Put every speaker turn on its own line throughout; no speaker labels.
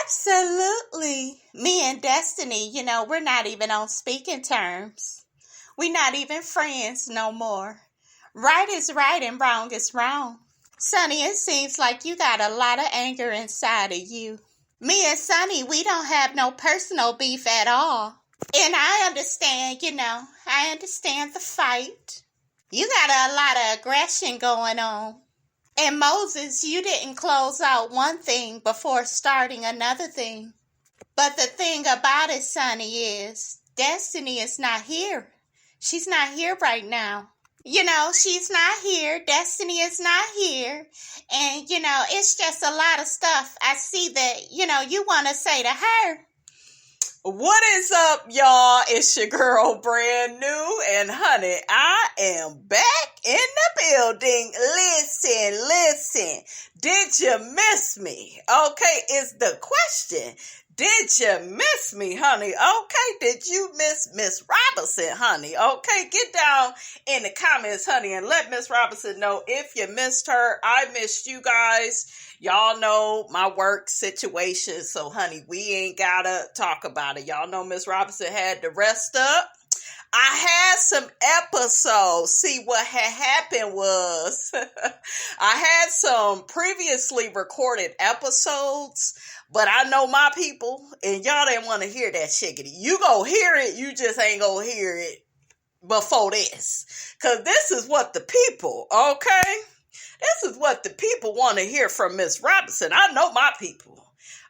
Absolutely. Me and Destiny, we're not even on speaking terms. We're not even friends no more. Right is right and wrong is wrong. Sunny, it seems like you got a lot of anger inside of you. Me and Sunny, we don't have no personal beef at all. And I understand, I understand the fight. You got a lot of aggression going on. And Moses, you didn't close out one thing before starting another thing. But the thing about it, Sunny, is Destiny is not here. She's not here right now. She's not here. Destiny is not here. And, it's just a lot of stuff I see that, you want to say to her.
What is up, y'all? It's your girl, Brand New, and honey, I am back in the building. Listen. Did you miss me? Okay, is the question. Did you miss me, honey? Okay, did you miss Miss Robinson, honey? Okay, get down in the comments, honey, and let Miss Robinson know if you missed her. I missed you guys. Y'all know my work situation, so honey, we ain't gotta talk about it. Y'all know Miss Robinson had to rest up. I had some episodes. See, what had happened was I had some previously recorded episodes, but I know my people, and y'all didn't want to hear that shiggity. You gonna hear it, you just ain't gonna hear it before this. Because this is what the people, okay? This is what the people want to hear from Miss Robinson. I know my people.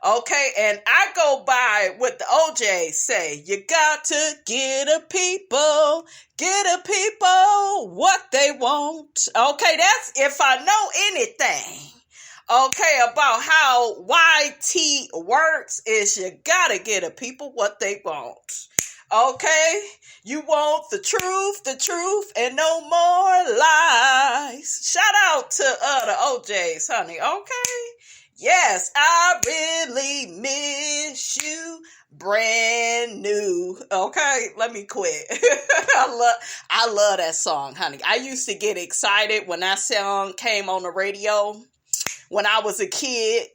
Okay, and I go by what the OJs say. You got to get a people what they want. Okay, that's if I know anything. Okay, about how YT works is you gotta get a people what they want. Okay, you want the truth, and no more lies. Shout out to the OJs, honey. Okay. Yes, I really miss you, Brand New. Okay, let me quit. I love that song, honey. I used to get excited when that song came on the radio when I was a kid.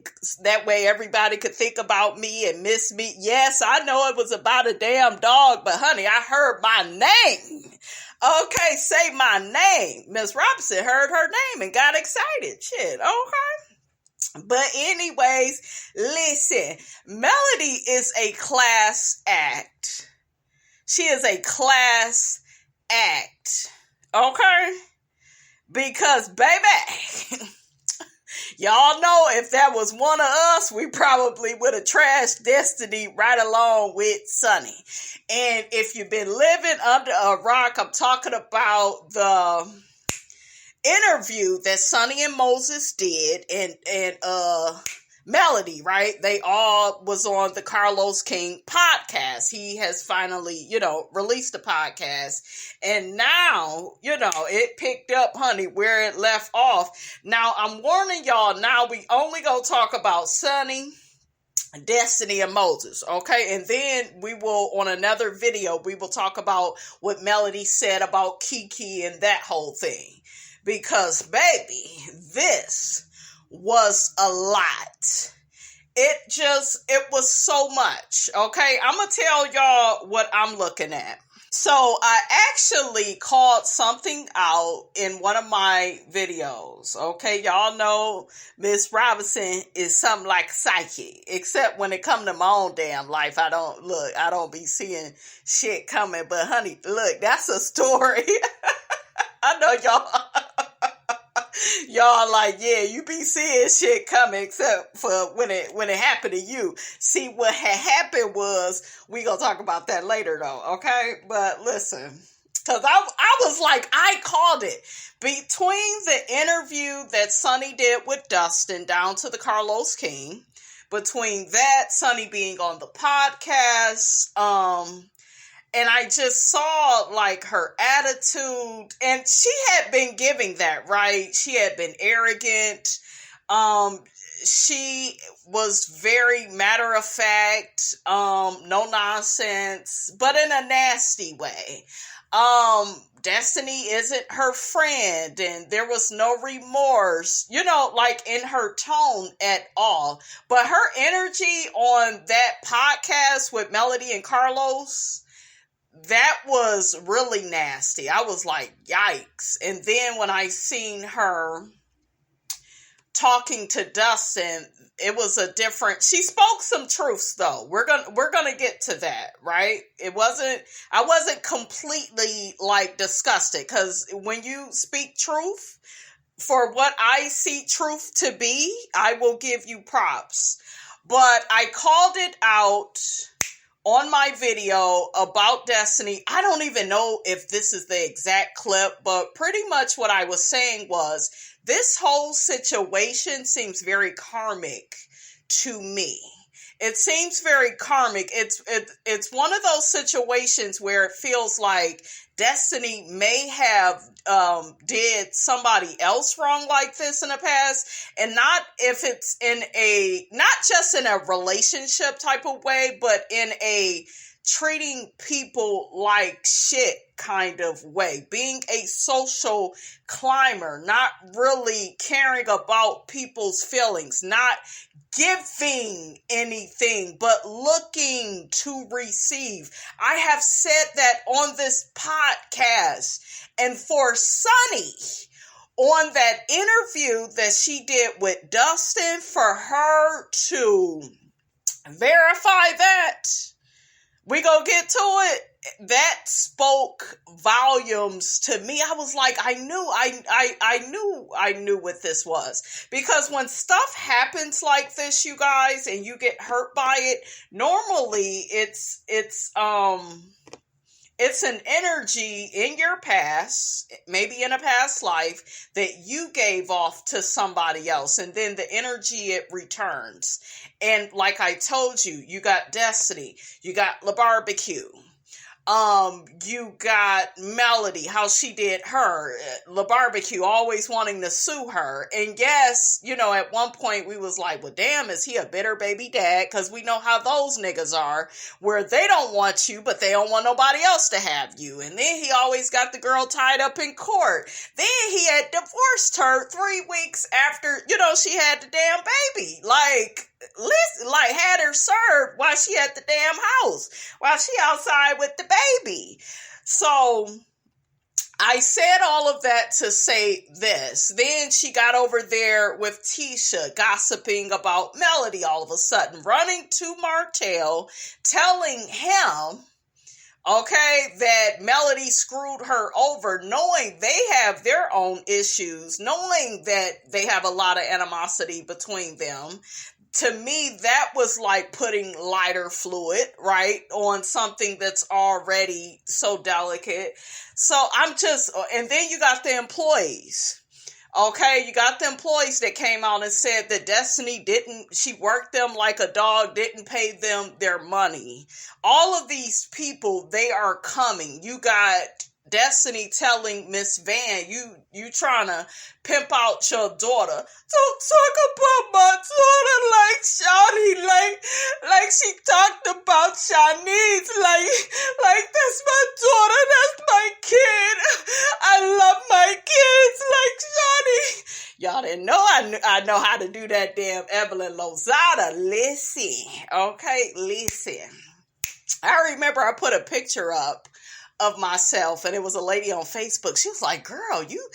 That way everybody could think about me and miss me. Yes, I know it was about a damn dog, but honey, I heard my name. Okay, say my name. Miss Robinson heard her name and got excited. Shit, okay. But anyways, listen, Melody is a class act. She is a class act. Okay? Because, baby, y'all know if that was one of us, we probably would have trashed Destiny right along with Sunni. And if you've been living under a rock, I'm talking about the interview that Sunni and Moses did and Melody, right? They all was on the Carlos King podcast. He has finally, released the podcast. And now, it picked up, honey, where it left off. Now, I'm warning y'all, now we only gonna talk about Sunni, Destiny, and Moses, okay? And then we will, on another video, we will talk about what Melody said about Kiki and that whole thing. Because, baby, this was a lot. It was so much, okay? I'm going to tell y'all what I'm looking at. So, I actually called something out in one of my videos, okay? Y'all know Miss Robinson is something like psychic, except when it comes to my own damn life. I don't be seeing shit coming, but honey, look, that's a story. I know y'all like, yeah, you be seeing shit coming except for when it happened to you. See, what had happened was, we gonna talk about that later though, okay? But listen, because I was like, I called it. Between the interview that Sunni did with Dustin down to the Carlos King, between that, Sunni being on the podcast, and I just saw, like, her attitude, and she had been giving that, right? She had been arrogant. she was very matter of fact, no nonsense, but in a nasty way. Destiny isn't her friend, and there was no remorse, like in her tone at all. But her energy on that podcast with Melody and Carlos, that was really nasty. I was like, yikes. And then when I seen her talking to Dustin, it was a different, she spoke some truths though. We're gonna get to that, right? I wasn't completely like disgusted, because when you speak truth, for what I see truth to be, I will give you props. But I called it out on my video about Destiny. I don't even know if this is the exact clip, but pretty much what I was saying was, this whole situation seems very karmic to me. It seems very karmic. It's one of those situations where it feels like Destiny may have did somebody else wrong like this in the past, and not if it's not just in a relationship type of way, but in a treating people like shit kind of way, being a social climber, not really caring about people's feelings, not giving anything, but looking to receive. I have said that on this podcast. And for Sunni, on that interview that she did with Dustin, for her to verify that, we gonna get to it. That spoke volumes to me. I was like, I knew what this was. Because when stuff happens like this, you guys, and you get hurt by it, normally it's an energy in your past, maybe in a past life, that you gave off to somebody else, and then the energy, it returns. And like I told you, you got Destiny, you got La Barbecue, you got Melody, how she did her, La Barbecue always wanting to sue her. And yes, at one point we was like, well, damn, is he a bitter baby dad? Because we know how those niggas are, where they don't want you, but they don't want nobody else to have you. And then he always got the girl tied up in court. Then he had divorced her 3 weeks after, she had the damn baby. Had her served while she at the damn house, while she outside with the baby. So I said all of that to say this. Then she got over there with Tisha, gossiping about Melody all of a sudden, running to Martell, telling him, that Melody screwed her over, knowing they have their own issues, knowing that they have a lot of animosity between them. To me, that was like putting lighter fluid, right, on something that's already so delicate. So and then you got the employees. You got the employees that came out and said that Destiny she worked them like a dog, didn't pay them their money. All of these people, they are coming. You got Destiny telling Miss Van, you trying to pimp out your daughter. Don't talk about my daughter like Shawty, like she talked about Shanice, like that's my daughter, that's my kid. I love my kids like Shawty. Y'all didn't know I know how to do that damn Evelyn Lozada. Listen. I remember I put a picture up of myself, and it was a lady on Facebook. She was like, girl, you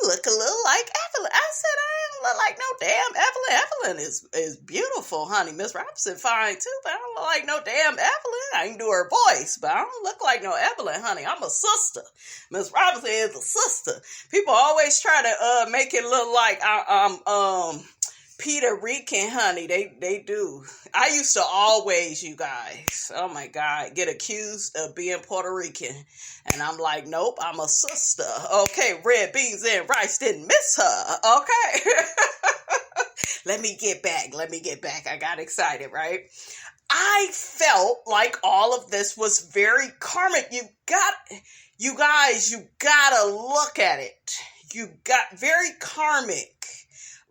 look a little like Evelyn. I said, I don't look like no damn Evelyn. Evelyn is beautiful, honey. Miss Robinson fine too, but I don't look like no damn Evelyn. I can do her voice, but I don't look like no Evelyn, honey. I'm a sister. Miss Robinson is a sister. People always try to make it look like I'm Puerto Rican, honey. They do. I used to always, you guys, oh my God, get accused of being Puerto Rican. And I'm like, nope, I'm a sister. Okay, red beans and rice didn't miss her. Okay. Let me get back. I got excited, right? I felt like all of this was very karmic. You guys, you gotta look at it. You got very karmic.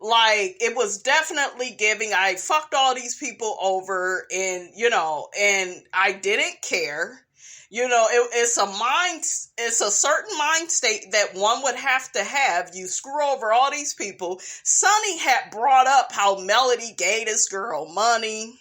Like, it was definitely giving, I fucked all these people over, and, and I didn't care. It's a certain mind state that one would have to have. You screw over all these people. Sunni had brought up how Melody gave this girl money,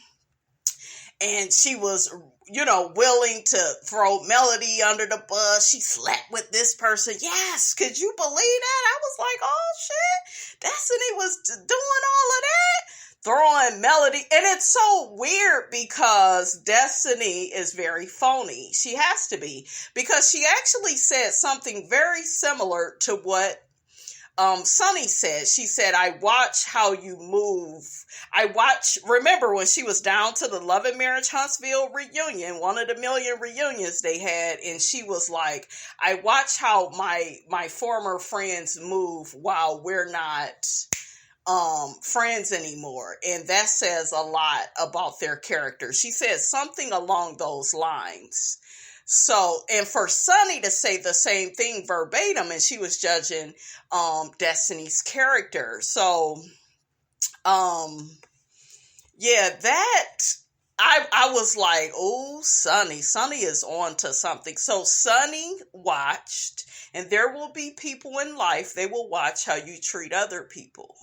and she was, willing to throw Melody under the bus. She slept with this person. Yes, could you believe that? I was like, oh shit, Destiny was doing all of that? Throwing Melody. And it's so weird because Destiny is very phony. She has to be. Because she actually said something very similar to what Sunni said. She said, I watch how you move. Remember when she was down to the Love and Marriage Huntsville reunion, one of the million reunions they had, and she was like, I watch how my former friends move while we're not friends anymore. And that says a lot about their character. She said something along those lines. So, and for Sunni to say the same thing verbatim, and she was judging Destiny's character. So, yeah, that I was like, oh, Sunni is on to something. So Sunni watched, and there will be people in life, they will watch how you treat other people.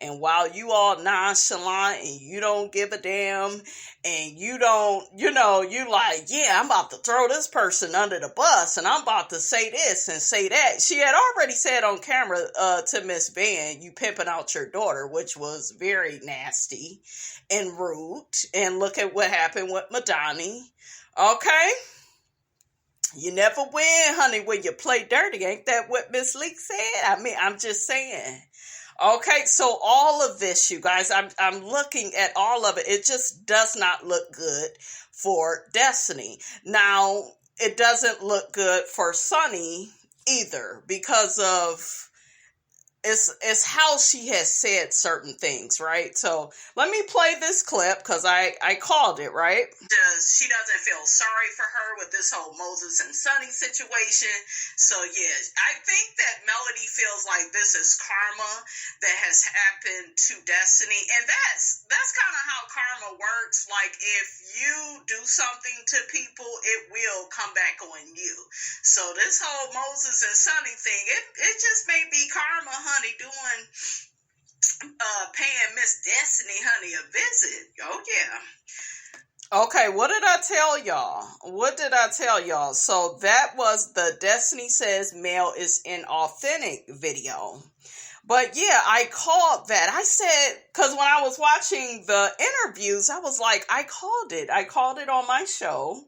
And while you all nonchalant and you don't give a damn, and you don't, you like, yeah, I'm about to throw this person under the bus, and I'm about to say this and say that. She had already said on camera to Miss Van, you pimping out your daughter, which was very nasty and rude. And look at what happened with Madani. Okay? You never win, honey, when you play dirty. Ain't that what Miss Leak said? I mean, I'm just saying. Okay, so all of this, you guys, I'm looking at all of it. It just does not look good for Destiny. Now, it doesn't look good for Sunni either because of it's how she has said certain things, right? So let me play this clip because I called it, right? She doesn't feel sorry for her with this whole Moses and Sunni situation. So yeah, I think that Melody feels like this is karma that has happened to Destiny, and that's kind of how karma works. Like, if you do something to people, it will come back on you. So this whole Moses and Sunni thing, it just may be karma, honey, doing paying Miss Destiny, honey, a visit. Oh yeah. Okay, what did I tell y'all? So that was the Destiny Says Male is Inauthentic video. But yeah, I called that. I said, because when I was watching the interviews, I was like, I called it on my show.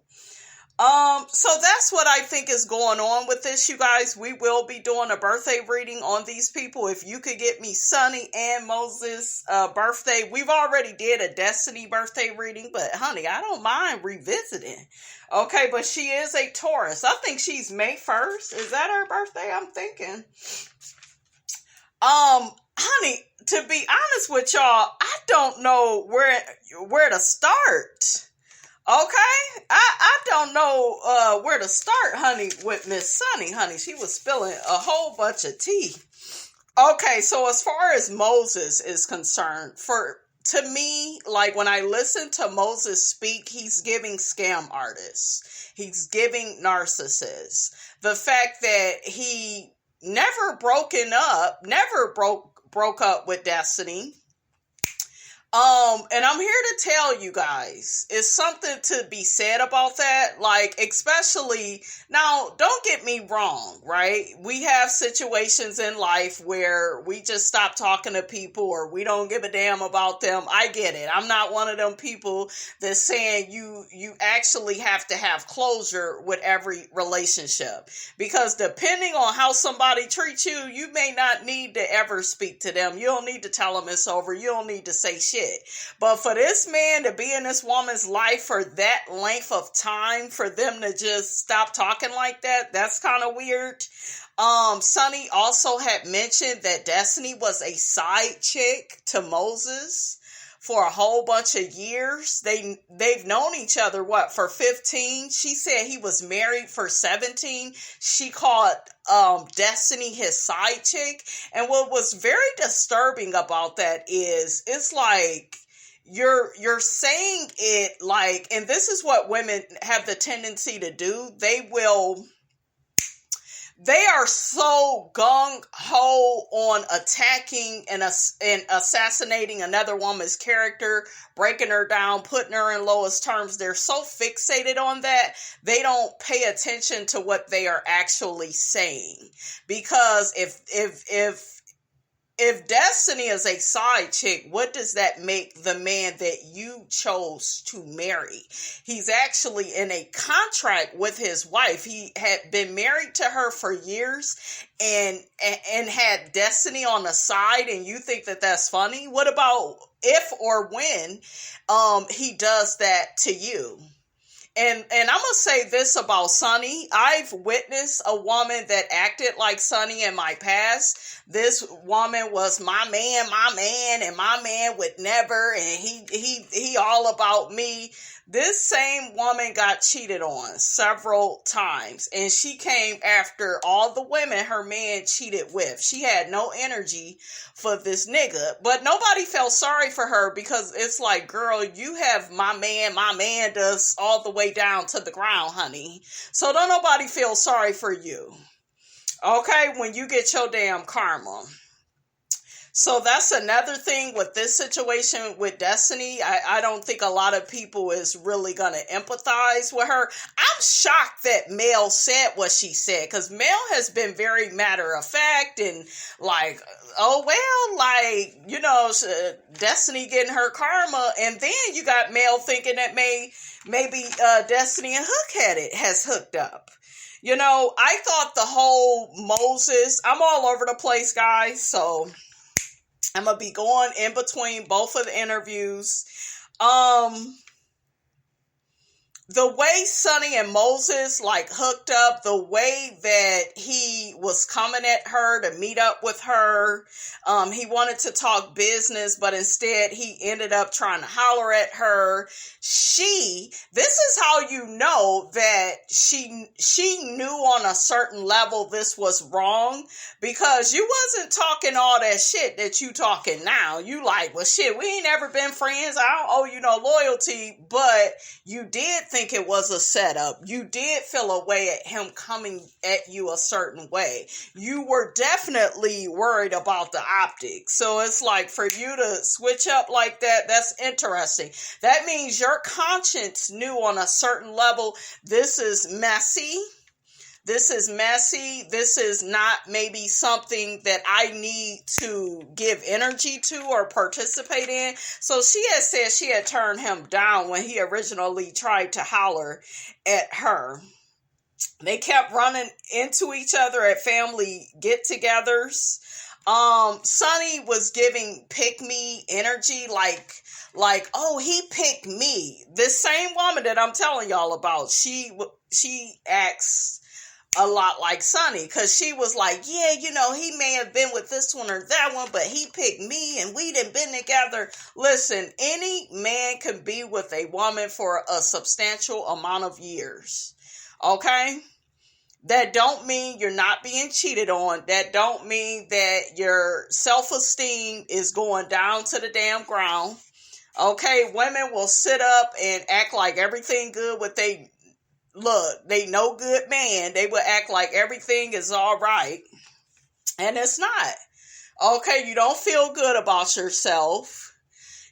So that's what I think is going on with this, you guys. We will be doing a birthday reading on these people. If you could get me Sunni and Moses' birthday. We've already did a Destiny birthday reading, but honey, I don't mind revisiting. Okay, but she is a Taurus. I think she's May 1st. Is that her birthday? I'm thinking. Honey, to be honest with y'all, I don't know where to start. Okay, I don't know where to start, honey, with Miss Sunni, honey. She was spilling a whole bunch of tea. Okay, so as far as Moses is concerned, to me, like when I listen to Moses speak, he's giving scam artists. He's giving narcissists. The fact that he never broke up with Destiny. And I'm here to tell you guys, it's something to be said about that. Like, especially, now, don't get me wrong, right? We have situations in life where we just stop talking to people or we don't give a damn about them. I get it. I'm not one of them people that's saying you actually have to have closure with every relationship. Because depending on how somebody treats you, you may not need to ever speak to them. You don't need to tell them it's over. You don't need to say shit. But for this man to be in this woman's life for that length of time, for them to just stop talking like that, that's kind of weird. Sunni also had mentioned that Destiny was a side chick to Moses for a whole bunch of years. They've known each other, for 15? She said he was married for 17. She called Destiny his side chick. And what was very disturbing about that is, it's like, you're saying it like, and this is what women have the tendency to do. They are so gung-ho on attacking and assassinating another woman's character, breaking her down, putting her in lowest terms. They're so fixated on that, they don't pay attention to what they are actually saying. Because if Destiny is a side chick, what does that make the man that you chose to marry? He's actually in a contract with his wife. He had been married to her for years and had Destiny on the side, and you think that that's funny? What about if or when he does that to you? And I'm going to say this about Sunni. I've witnessed a woman that acted like Sunni in my past. This woman was my man, and my man would never, and he all about me. This same woman got cheated on several times, and she came after all the women her man cheated with. She had no energy for this nigga, but nobody felt sorry for her, because it's like, girl, you have my man does all the way down to the ground, honey. So don't nobody feel sorry for you. Okay, when you get your damn karma. So that's another thing with this situation with Destiny. I don't think a lot of people is really going to empathize with her. I'm shocked that Mel said what she said, because Mel has been very matter of fact and like, oh, well, like, you know, Destiny getting her karma. And then you got Mel thinking that maybe Destiny and Hook has hooked up. You know, I thought the whole Moses, I'm all over the place, guys, so I'm going to be going in between both of the interviews. The way Sunni and Moses like hooked up, the way that he was coming at her to meet up with her, he wanted to talk business, but instead he ended up trying to holler at her. This is how you know that she knew on a certain level this was wrong, because you wasn't talking all that shit that you talking now. You like, well, shit, we ain't ever been friends. I don't owe you no loyalty, but you did think it was a setup. You did feel a way at him coming at you a certain way. You were definitely worried about the optics. So it's like, for you to switch up like that, that's interesting. That means your conscience knew on a certain level, this is messy. This is messy. This is not maybe something that I need to give energy to or participate in. So she had said she had turned him down when he originally tried to holler at her. They kept running into each other at family get-togethers. Sunni was giving pick me energy, like, oh, he picked me. This same woman that I'm telling y'all about, she acts a lot like Sunni, because she was like, yeah, you know, he may have been with this one or that one, but he picked me and we done been together. Listen, any man can be with a woman for a substantial amount of years. Okay? That don't mean you're not being cheated on. That don't mean that your self-esteem is going down to the damn ground. Okay? Women will sit up and act like everything good with they no good man. They will act like everything is all right. And it's not. Okay, you don't feel good about yourself.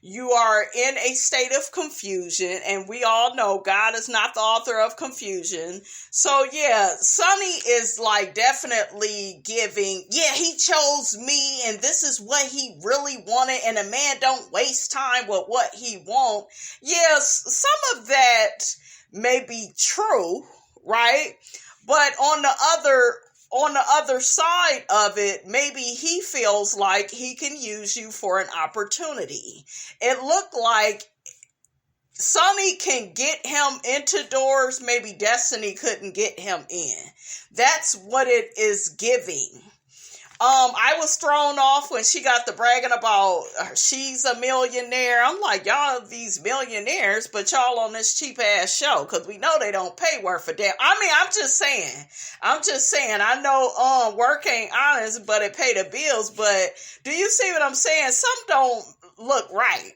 You are in a state of confusion, and we all know God is not the author of confusion. So yeah, Sunni is like definitely giving, yeah, he chose me and this is what he really wanted, and a man don't waste time with what he want. Yes, some of that may be true, right? But on the other side of it, maybe he feels like he can use you for an opportunity. It looked like Sunni can get him into doors, maybe Destiny couldn't get him in. That's what it is giving. I was thrown off when she got the bragging about she's a millionaire. I'm like, y'all these millionaires, but y'all on this cheap ass show because we know they don't pay worth a damn. I mean, I'm just saying. I know work ain't honest, but it pay the bills. But do you see what I'm saying? Some don't look right.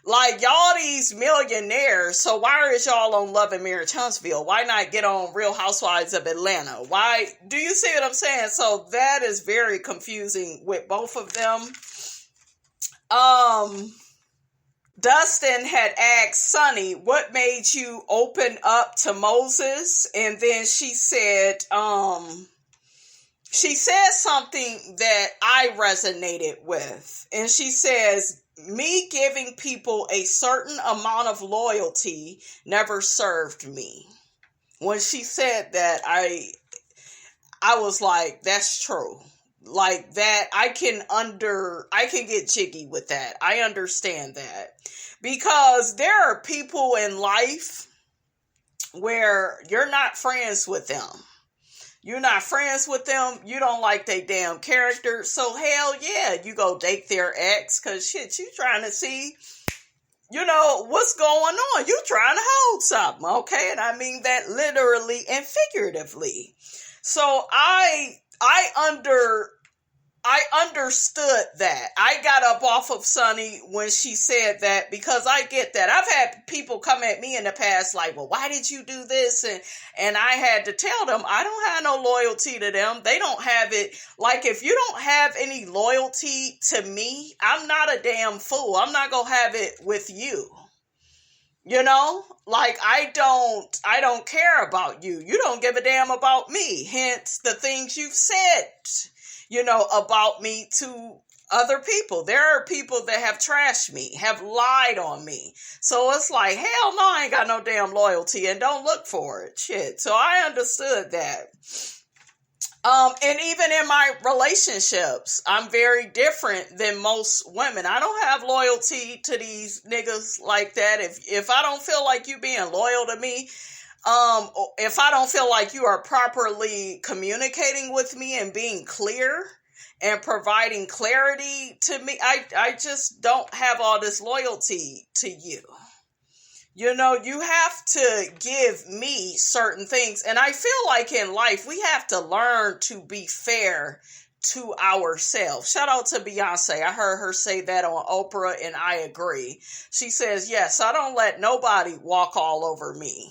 Like, y'all these millionaires, so why is y'all on Love and Marriage Huntsville? Why not get on Real Housewives of Atlanta? Why? Do you see what I'm saying? So that is very confusing with both of them. Dustin had asked Sunni, what made you open up to Moses? And then she said something that I resonated with. And she says, me giving people a certain amount of loyalty never served me. When she said that, I was like, that's true. Like that, I can get jiggy with that. I understand that. Because there are people in life where you're not friends with them. You're not friends with them. You don't like their damn character. So hell yeah, you go date their ex. Cause shit, you trying to see, what's going on. You trying to hold something. Okay. And I mean that literally and figuratively. So I understood that. I got up off of Sunni when she said that because I get that. I've had people come at me in the past like, well, why did you do this? And I had to tell them I don't have no loyalty to them. They don't have it. Like, if you don't have any loyalty to me, I'm not a damn fool. I'm not going to have it with you. Like, I don't care about you. You don't give a damn about me. Hence the things you've said, about me to other people. There are people that have trashed me, have lied on me. So it's like, hell no, I ain't got no damn loyalty and don't look for it. Shit. So I understood that. And even in my relationships, I'm very different than most women. I don't have loyalty to these niggas like that. If I don't feel like you being loyal to me, if I don't feel like you are properly communicating with me and being clear and providing clarity to me, I just don't have all this loyalty to you. You have to give me certain things. And I feel like in life, we have to learn to be fair to ourselves. Shout out to Beyonce. I heard her say that on Oprah, and I agree. She says, yes, I don't let nobody walk all over me.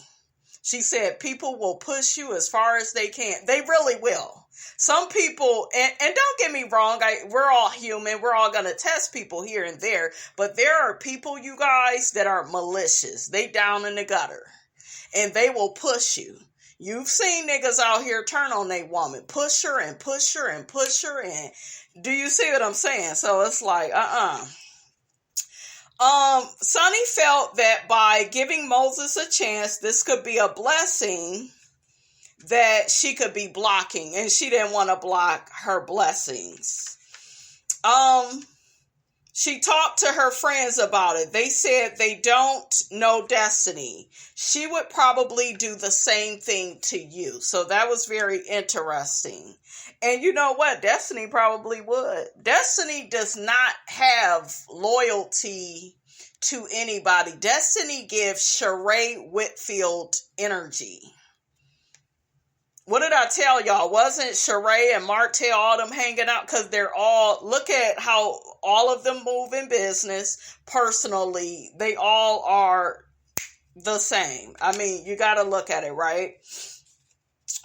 She said, people will push you as far as they can. They really will. Some people, and don't get me wrong, we're all human. We're all going to test people here and there. But there are people, you guys, that are malicious. They down in the gutter. And they will push you. You've seen niggas out here turn on their woman. Push her and push her and push her. And do you see what I'm saying? So it's like, Sunni felt that by giving Moses a chance, this could be a blessing that she could be blocking, and she didn't want to block her blessings. She talked to her friends about it. They said they don't know Destiny. She would probably do the same thing to you. So that was very interesting. And you know what? Destiny probably would. Destiny does not have loyalty to anybody. Destiny gives Sheree Whitfield energy. What did I tell y'all? Wasn't Sheree and Martell all them hanging out? Because they're all, look at how all of them move in business. Personally, they all are the same. I mean, you got to look at it, right?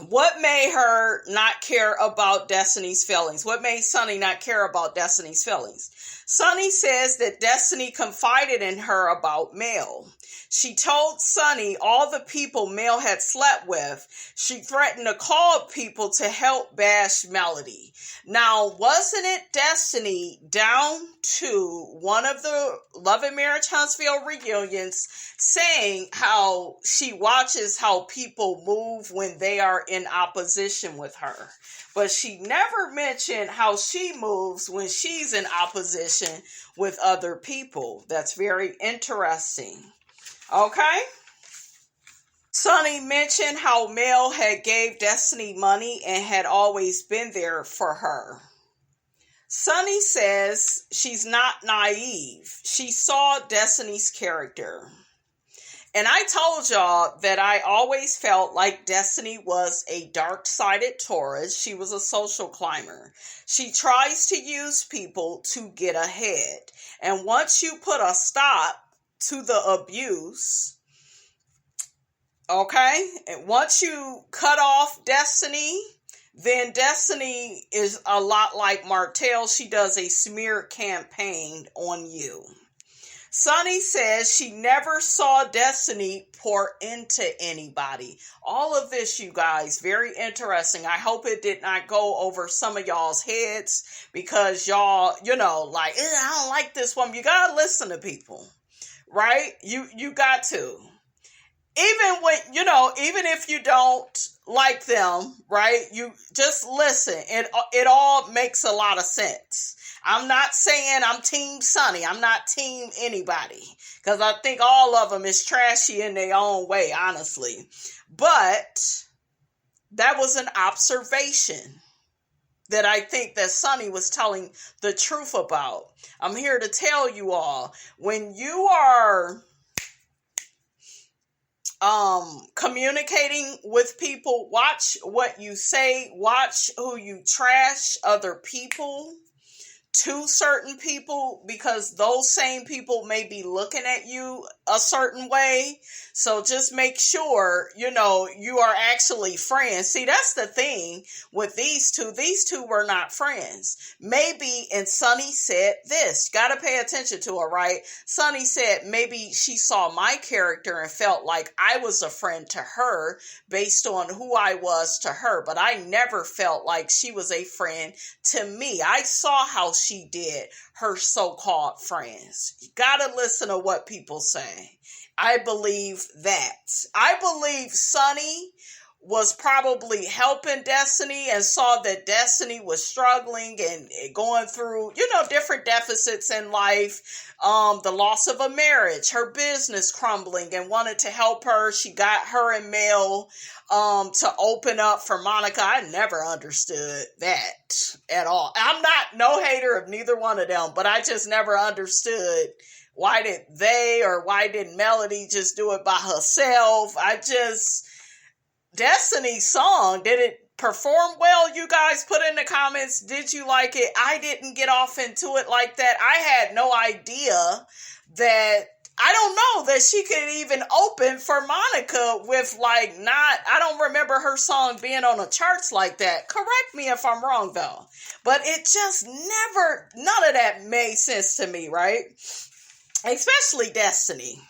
What made her not care about Destiny's feelings? What made Sunni not care about Destiny's feelings? Sunni says that Destiny confided in her about Mel. She told Sunni all the people Mel had slept with. She threatened to call people to help bash Melody. Now, wasn't it Destiny down to one of the Love and Marriage Huntsville reunions saying how she watches how people move when they are in opposition with her? But she never mentioned how she moves when she's in opposition with other people. That's very interesting. Okay? Sunni mentioned how Mel had gave Destiny money and had always been there for her. Sunni says she's not naive. She saw Destiny's character. And I told y'all that I always felt like Destiny was a dark-sided Taurus. She was a social climber. She tries to use people to get ahead. And once you put a stop to the abuse, okay, and once you cut off Destiny, then Destiny is a lot like Martell. She does a smear campaign on you. Sunni says she never saw Destiny pour into anybody. All of this, you guys, very interesting. I hope it did not go over some of y'all's heads because y'all, like, I don't like this one. You gotta listen to people, right? You got to. Even when, even if you don't like them, right? You just listen. It all makes a lot of sense. I'm not saying I'm team Sunni. I'm not team anybody. Because I think all of them is trashy in their own way, honestly. But that was an observation that I think that Sunni was telling the truth about. I'm here to tell you all, when you are communicating with people, watch what you say, watch who you trash other people to certain people, because those same people may be looking at you a certain way. So just make sure, you are actually friends. See, that's the thing with these two. These two were not friends. Maybe, and Sunni said this, got to pay attention to her, right? Sunni said maybe she saw my character and felt like I was a friend to her based on who I was to her. But I never felt like she was a friend to me. I saw how she did her so-called friends. You got to listen to what people say. I believe that. I believe Sunni was probably helping Destiny and saw that Destiny was struggling and going through, different deficits in life. The loss of a marriage, her business crumbling, and wanted to help her. She got her and Mel to open up for Monica. I never understood that at all. I'm not no hater of neither one of them, but I just never understood why didn't Melody just do it by herself? Destiny's song, did it perform well? You guys put in the comments, did you like it? I didn't get off into it like that. I had no idea that, I don't know that she could even open for Monica with I don't remember her song being on the charts like that. Correct me if I'm wrong though. But it just none of that made sense to me, right? Especially Destiny.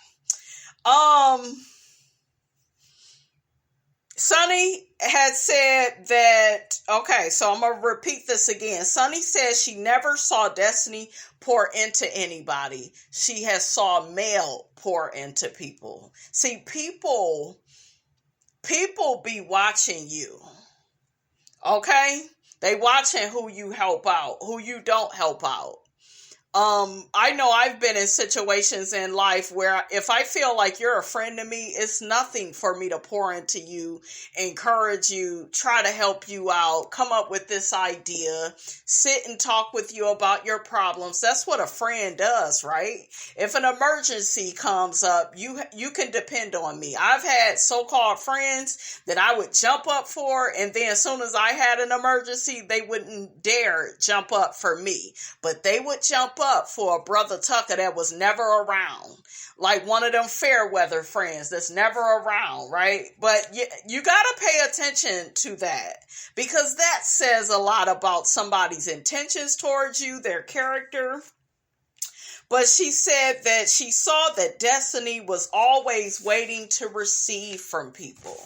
Sunni had said that, okay, so I'm going to repeat this again. Sunni says she never saw Destiny pour into anybody. She has saw Mel pour into people. See, people be watching you, okay? They watching who you help out, who you don't help out. I know I've been in situations in life where if I feel like you're a friend to me, it's nothing for me to pour into you, encourage you, try to help you out, come up with this idea, sit and talk with you about your problems. That's what a friend does, right? If an emergency comes up, you can depend on me. I've had so-called friends that I would jump up for, and then as soon as I had an emergency, they wouldn't dare jump up for me, but they would jump up for a brother Tucker that was never around, like one of them fair weather friends that's never around, right? But you got to pay attention to that, because that says a lot about somebody's intentions towards you, their character. But she said that she saw that Destiny was always waiting to receive from people.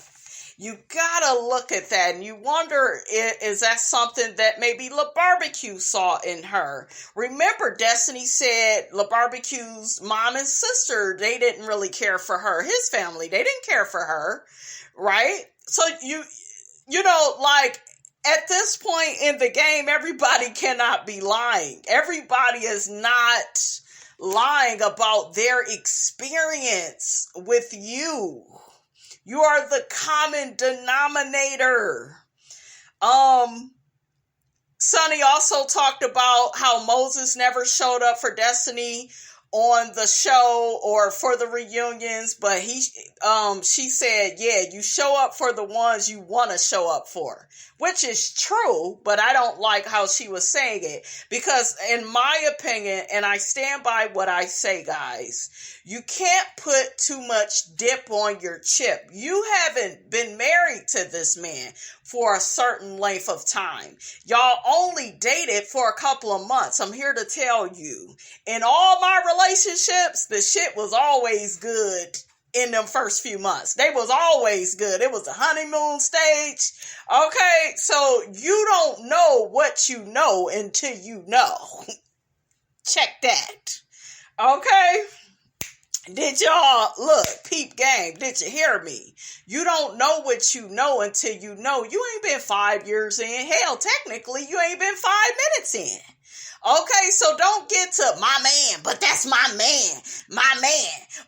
You gotta look at that and you wonder, is that something that maybe LaBarbecue saw in her? Remember, Destiny said LaBarbecue's mom and sister, they didn't really care for her. His family, they didn't care for her, right? So at this point in the game, everybody cannot be lying. Everybody is not lying about their experience with you. You are the common denominator. Sunni also talked about how Moses never showed up for Destiny on the show or for the reunions, but she said, yeah, you show up for the ones you want to show up for, which is true, but I don't like how she was saying it, because in my opinion, and I stand by what I say, guys, you can't put too much dip on your chip. You haven't been married to this man for a certain length of time. Y'all only dated for a couple of months. I'm here to tell you, in all my relationships, the shit was always good in them first few months. They was always good. It was a honeymoon stage. Okay, so you don't know what you know until you know. Check that. Okay? Did y'all look, peep game? Did you hear me? You don't know what you know until you know. You ain't been 5 years in. Hell, technically, you ain't been 5 minutes in. Okay, so don't get to my man, but that's my man,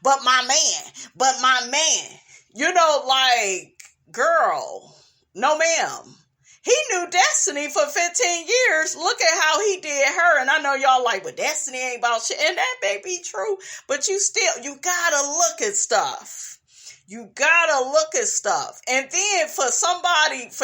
but my man, but my man. You know, like, girl, no ma'am. He knew Destiny for 15 years. Look at how he did her. And I know y'all like, but Destiny ain't about shit. And that may be true. But you gotta look at stuff. You gotta look at stuff. And then for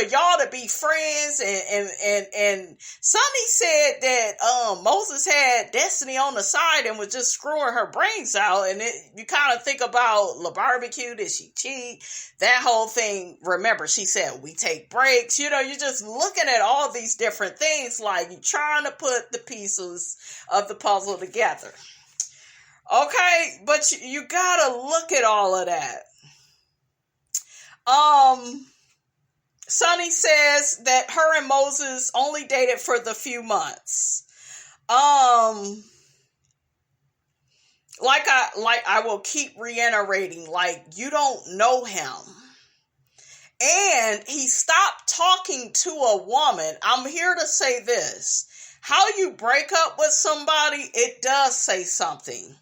y'all to be friends, and Sunni said that Moses had Destiny on the side and was just screwing her brains out. And you kind of think about La Barbecue, did she cheat? That whole thing. Remember, she said, we take breaks. You know, you're just looking at all these different things, like you're trying to put the pieces of the puzzle together. Okay, but you gotta look at all of that. Sunni says that her and Moses only dated for the few months. Like I will keep reiterating, like, you don't know him. And he stopped talking to a woman. I'm here to say this. How you break up with somebody, it does say something.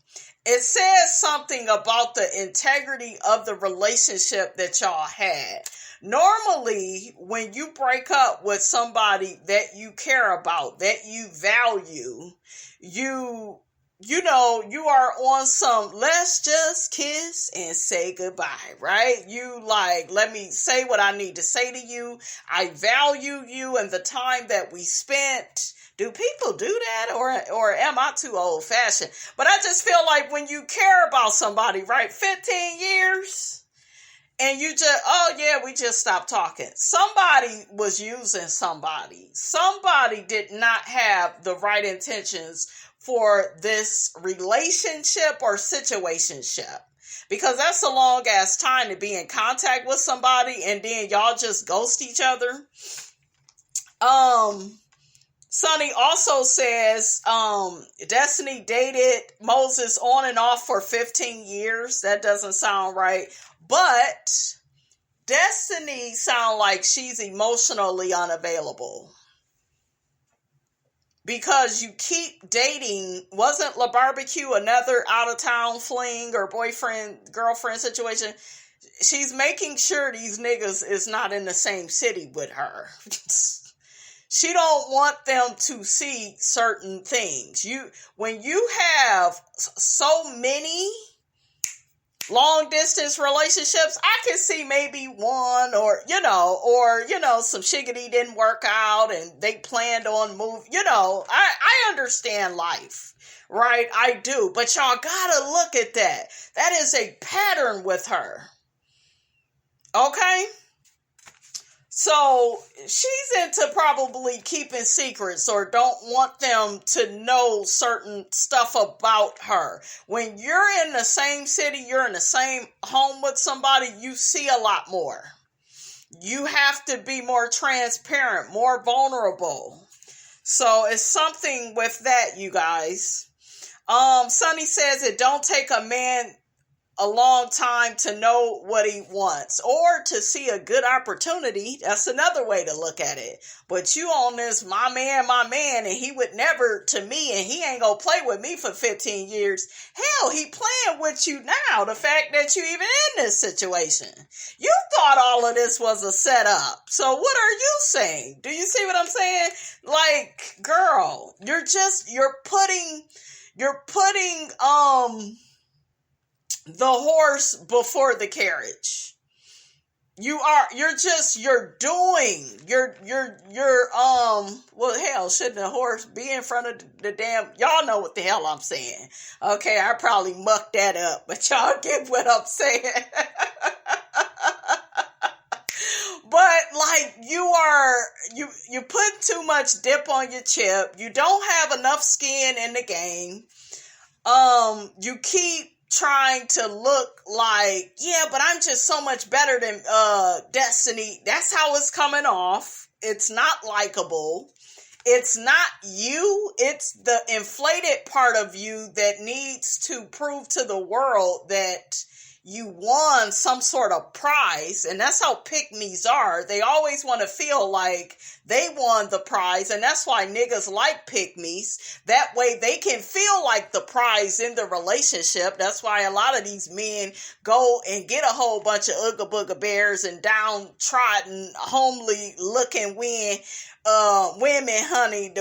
It says something about the integrity of the relationship that y'all had. Normally, when you break up with somebody that you care about, that you value, you know, you are on some, let's just kiss and say goodbye, right? You like, let me say what I need to say to you. I value you and the time that we spent. Do people do that, or am I too old fashioned? But I just feel like when you care about somebody, right, 15 years, and you just, oh yeah, we just stopped talking. Somebody was using somebody. Somebody did not have the right intentions for this relationship or situationship. Because that's a long ass time to be in contact with somebody and then y'all just ghost each other. Sunni also says Destiny dated Moses on and off for 15 years. That doesn't sound right. But Destiny sounds like she's emotionally unavailable. Because you keep dating, wasn't La Barbecue another out-of-town fling or boyfriend, girlfriend situation? She's making sure these niggas is not in the same city with her. She don't want them to see certain things. When you have so many long distance relationships, I can see maybe one or some shiggity didn't work out and they planned on move. I understand life, right? I do, but y'all gotta look at that. That is a pattern with her. Okay? So she's into probably keeping secrets or don't want them to know certain stuff about her. When you're in the same city, you're in the same home with somebody, you see a lot more. You have to be more transparent, more vulnerable. So it's something with that, you guys. Sunni says it don't take a man a long time to know what he wants or to see a good opportunity. That's another way to look at it. But you on this, my man, and he would never to me, and he ain't gonna play with me for 15 years. Hell, he playing with you now. The fact that you even in this situation. You thought all of this was a setup. So what are you saying? Do you see what I'm saying? Like, girl, you're putting the horse before the carriage. Well, hell, shouldn't the horse be in front of the damn, y'all know what the hell I'm saying. Okay, I probably mucked that up, but y'all get what I'm saying. But like you put too much dip on your chip. You don't have enough skin in the game. You keep trying to look like, yeah, but I'm just so much better than Destiny. That's how it's coming off. It's not likable. It's not you. It's the inflated part of you that needs to prove to the world that you won some sort of prize. And that's how pick-me's are. They always want to feel like they won the prize. And that's why niggas like pick-me's. That way they can feel like the prize in the relationship. That's why a lot of these men go and get a whole bunch of Ooga Booga Bears and downtrodden, homely looking women, honey.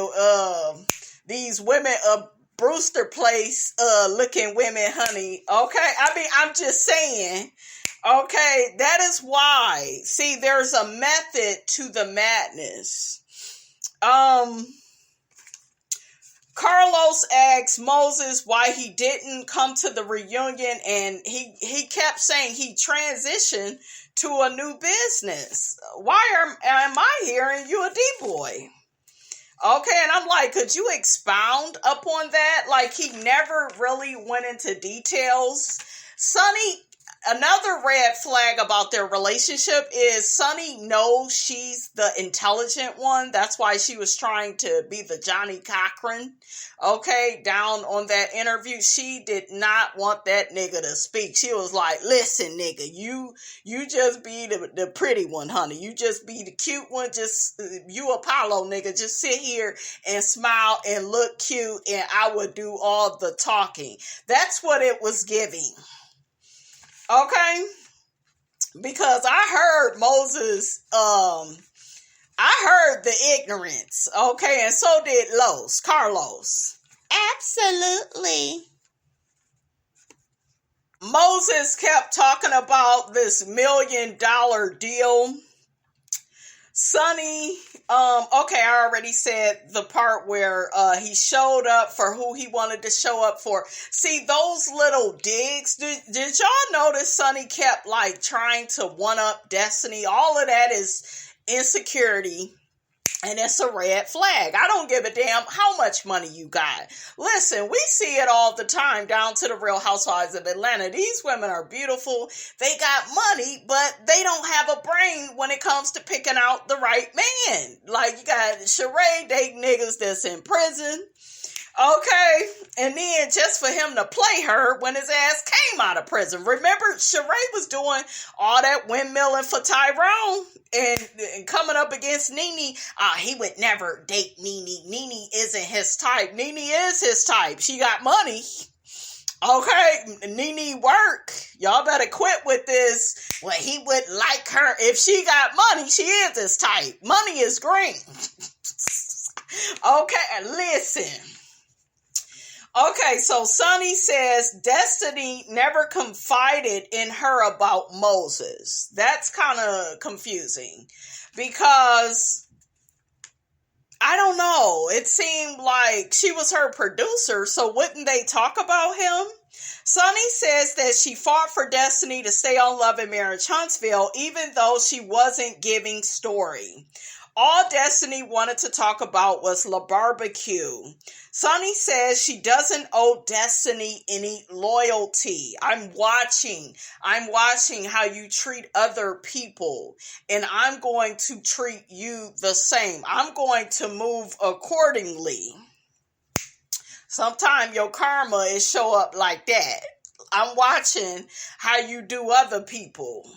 These women Brewster Place looking women, honey. Okay, I mean, I'm just saying. Okay, that is why. See, there's a method to the madness. Carlos asked Moses why he didn't come to the reunion, and he kept saying he transitioned to a new business. Why am I hearing you a D-boy? Okay, and I'm like, could you expound upon that? Like, he never really went into details. Sunni, another red flag about their relationship is Sunni knows she's the intelligent one. That's why she was trying to be the Johnny Cochran. Okay, down on that interview, she did not want that nigga to speak. She was like, listen, nigga, you just be the pretty one, honey. You just be the cute one. Just, you Apollo, nigga. Just sit here and smile and look cute, and I would do all the talking. That's what it was giving. Okay? Because I heard Moses, I heard the ignorance, okay, and so did Carlos.
Absolutely.
Moses kept talking about this $1 million deal. Sunni, okay, I already said the part where he showed up for who he wanted to show up for. See, those little digs, did y'all notice Sunni kept like trying to one-up Destiny? All of that is insecurity, and it's a red flag. I don't give a damn how much money you got. Listen, we see it all the time down to the Real Housewives of Atlanta. These women are beautiful. They got money, but they don't have a brain when it comes to picking out the right man. Like, you got Sheree dating niggas that's in prison. Okay, and then just for him to play her when his ass came out of prison. Remember, Sheree was doing all that windmilling for Tyrone and coming up against Nene. He would never date Nene. Nene isn't his type. Nene is his type. She got money. Okay, Nene work. Y'all better quit with this. Well, he would like her. If she got money, she is his type. Money is green. Okay, listen. Okay, so Sunni says Destiny never confided in her about Moses. That's kind of confusing because I don't know. It seemed like she was her producer, so wouldn't they talk about him? Sunni says that she fought for Destiny to stay on Love and Marriage Huntsville, even though she wasn't giving story. All Destiny wanted to talk about was La Barbecue. Sunni says she doesn't owe Destiny any loyalty. I'm watching how you treat other people, and I'm going to treat you the same. I'm going to move accordingly. Sometimes your karma is show up like that. I'm watching how you do other people.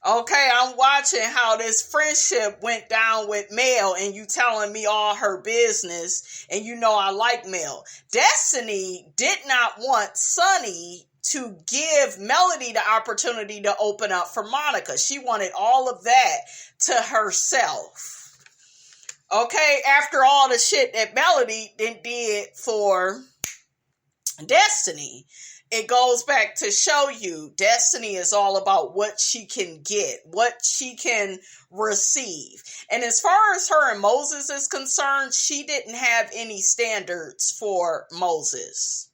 Okay, I'm watching how this friendship went down with Mel, and you telling me all her business, and you know I like Mel. Destiny did not want Sunni to give Melody the opportunity to open up for Monica. She wanted all of that to herself. Okay, after all the shit that Melody did for Destiny, it goes back to show you Destiny is all about what she can get, what she can receive. And as far as her and Moses is concerned, she didn't have any standards for Moses.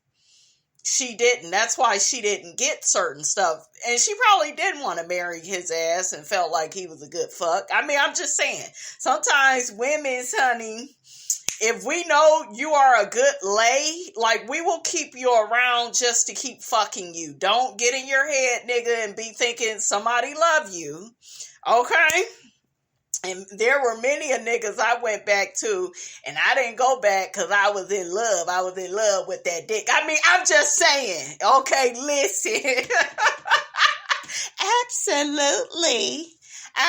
She didn't. That's why she didn't get certain stuff. And she probably didn't want to marry his ass and felt like he was a good fuck. I mean, I'm just saying. Sometimes women, honey, if we know you are a good lay, like, we will keep you around just to keep fucking you. Don't get in your head, nigga, and be thinking somebody love you. Okay? And there were many a niggas I went back to, and I didn't go back because I was in love. I was in love with that dick. I mean, I'm just saying. Okay, listen.
Absolutely.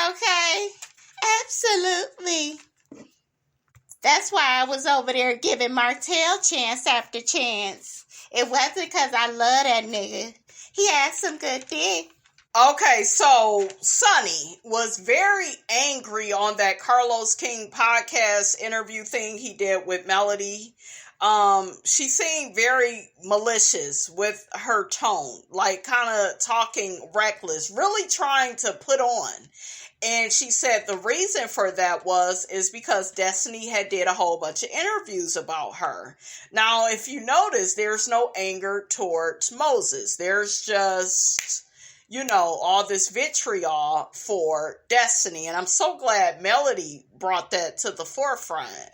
Okay? Absolutely. That's why I was over there giving Martell chance after chance. It wasn't because I love that nigga. He had some good dick.
Okay, so Sunni was very angry on that Carlos King podcast interview thing he did with Melody. She seemed very malicious with her tone, like kind of talking reckless, really trying to put on. And she said the reason for that is because Destiny had did a whole bunch of interviews about her. Now, if you notice, there's no anger towards Moses. There's just, you know, all this vitriol for Destiny. And I'm so glad Melody brought that to the forefront.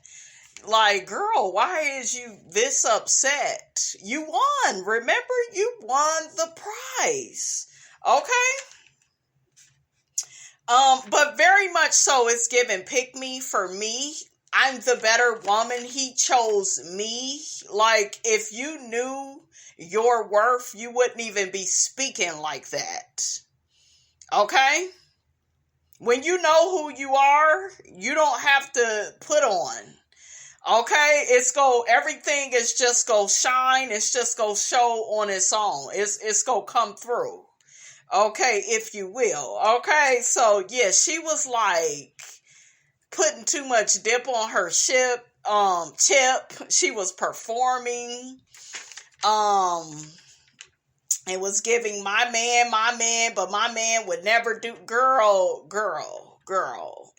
Like, girl, why is you this upset? You won. Remember, you won the prize. Okay? But very much so, it's given pick me for me. I'm the better woman. He chose me. Like, if you knew your worth, you wouldn't even be speaking like that. Okay? When you know who you are, you don't have to put on. Okay? Everything is just go shine. It's just go show on its own. It's go come through. Okay, if you will. Okay, so yeah, she was like putting too much dip on her chip. She was performing. It was giving my man, but my man would never do. Girl.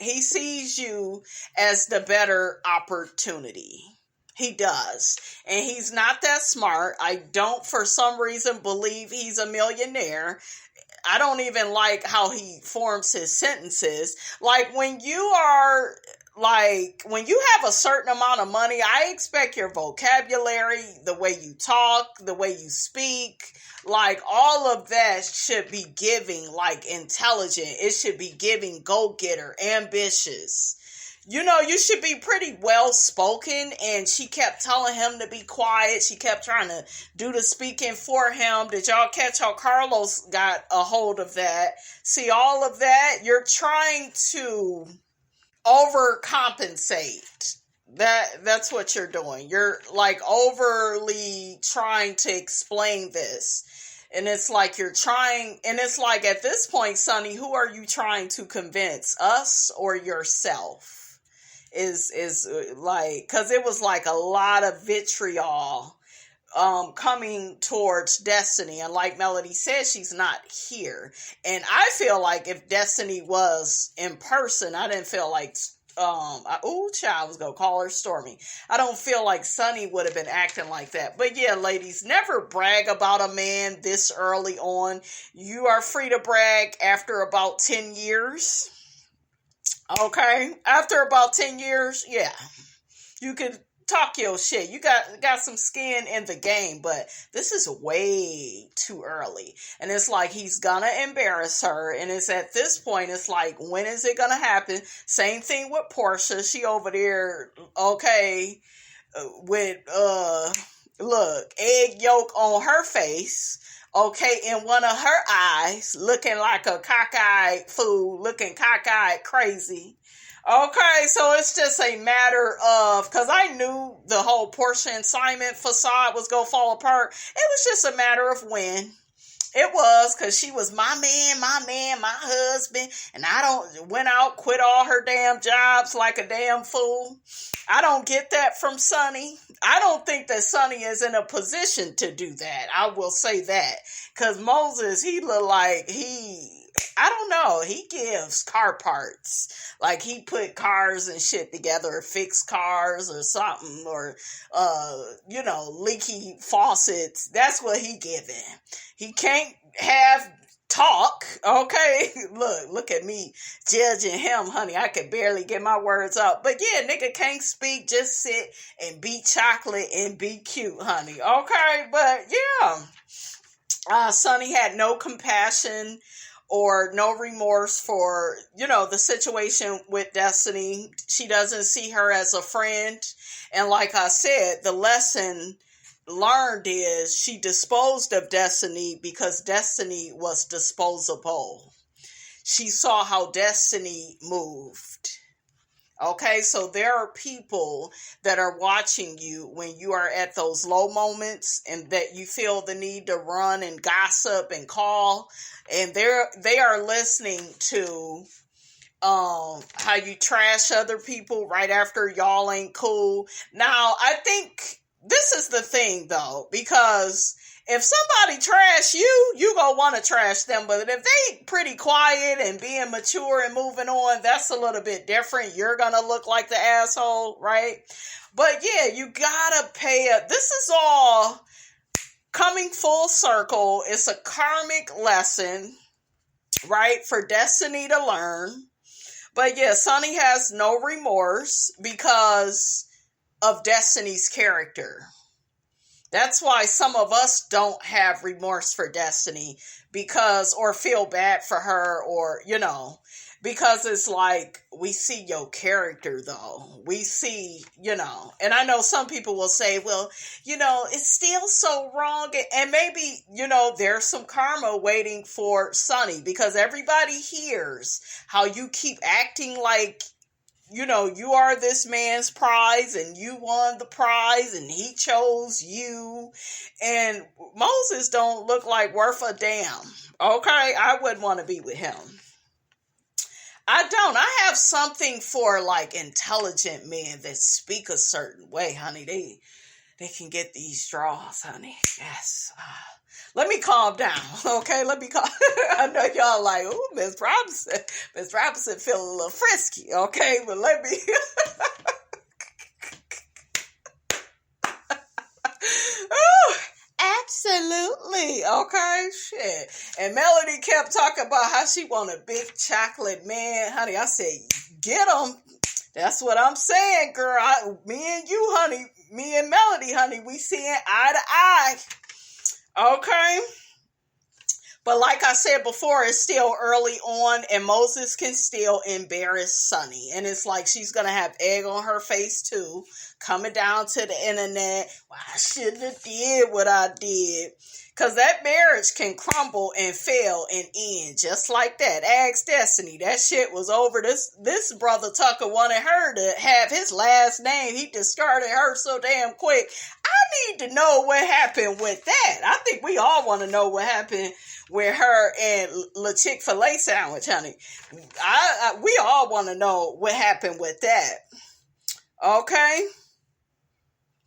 He sees you as the better opportunity. He does. And he's not that smart. I don't, for some reason, believe he's a millionaire. I don't even like how he forms his sentences. Like, when you have a certain amount of money, I expect your vocabulary, the way you talk, the way you speak, like, all of that should be giving, like, intelligent. It should be giving go-getter, ambitious. You know, you should be pretty well-spoken, and she kept telling him to be quiet. She kept trying to do the speaking for him. Did y'all catch how Carlos got a hold of that? See, all of that, you're trying to overcompensate. That's what you're doing. You're, like, overly trying to explain this. And it's like you're trying, and it's like at this point, Sunni, who are you trying to convince, us or yourself? Is like, because it was like a lot of vitriol coming towards Destiny, and like Melody said, she's not here. And I feel like if Destiny was in person, I didn't feel like I was gonna call her Stormy. I don't feel like Sunni would have been acting like that. But yeah, ladies, never brag about a man this early on. You are free to brag after about 10 years. Okay, after about 10 years, yeah, you could talk your shit. You got some skin in the game, but this is way too early. And it's like he's gonna embarrass her, and it's at this point, it's like, when is it gonna happen? Same thing with Portia. She over there, okay, with look, egg yolk on her face. okay, in one of her eyes, looking like a cockeyed fool, looking cockeyed crazy. Okay, so it's just a matter of, because I knew the whole Portia and Simon facade was going to fall apart. It was just a matter of when. It was, because she was my man, my husband, and went out, quit all her damn jobs like a damn fool. I don't get that from Sunni. I don't think that Sunni is in a position to do that. I will say that. Because Moses, he looked like I don't know, he gives car parts. Like he put cars and shit together, or fix cars or something, or, leaky faucets. That's what he giving. He can't have talk, okay? Look at me judging him, honey. I could barely get my words out. But yeah, nigga can't speak, just sit and be chocolate and be cute, honey. Okay, but yeah. Sunni had no compassion or no remorse for, the situation with Destiny. She doesn't see her as a friend. And like I said, the lesson learned is she disposed of Destiny because Destiny was disposable. She saw how Destiny moved. Okay, so there are people that are watching you when you are at those low moments and that you feel the need to run and gossip and call, and they are listening to how you trash other people right after y'all ain't cool. Now, I think this is the thing though, because if somebody trash you, you gonna want to trash them. But if they pretty quiet and being mature and moving on, that's a little bit different. You're gonna look like the asshole, right? But yeah, you gotta this is all coming full circle. It's a karmic lesson, right? For Destiny to learn. But yeah, Sunni has no remorse because of Destiny's character. That's why some of us don't have remorse for Destiny or feel bad for her, or, because it's like, we see your character though. We see, and I know some people will say, well, it's still so wrong. And maybe, there's some karma waiting for Sunni, because everybody hears how you keep acting like, you are this man's prize and you won the prize and he chose you. And Moses don't look like worth a damn. Okay, I wouldn't want to be with him. I don't. I have something for like intelligent men that speak a certain way, honey. They can get these draws, honey. Yes. Let me calm down, okay? I know y'all like, ooh, Miss Robinson. Miss Robinson feel a little frisky, okay? But let me... Ooh, absolutely, okay? Shit. And Melody kept talking about how she want a big chocolate man. Honey, I said, get him. That's what I'm saying, girl. Me and you, honey. Me and Melody, honey. We seeing eye to eye. Okay. But like I said before, it's still early on and Moses can still embarrass Sunni. And it's like she's going to have egg on her face too, coming down to the internet. Well, I shouldn't have did what I did. Because that marriage can crumble and fail and end just like that. Ask Destiny. That shit was over. This brother Tucker wanted her to have his last name. He discarded her so damn quick. I need to know what happened with that. I think we all want to know what happened with her and La Chick-fil-A sandwich, honey. We all want to know what happened with that. Okay?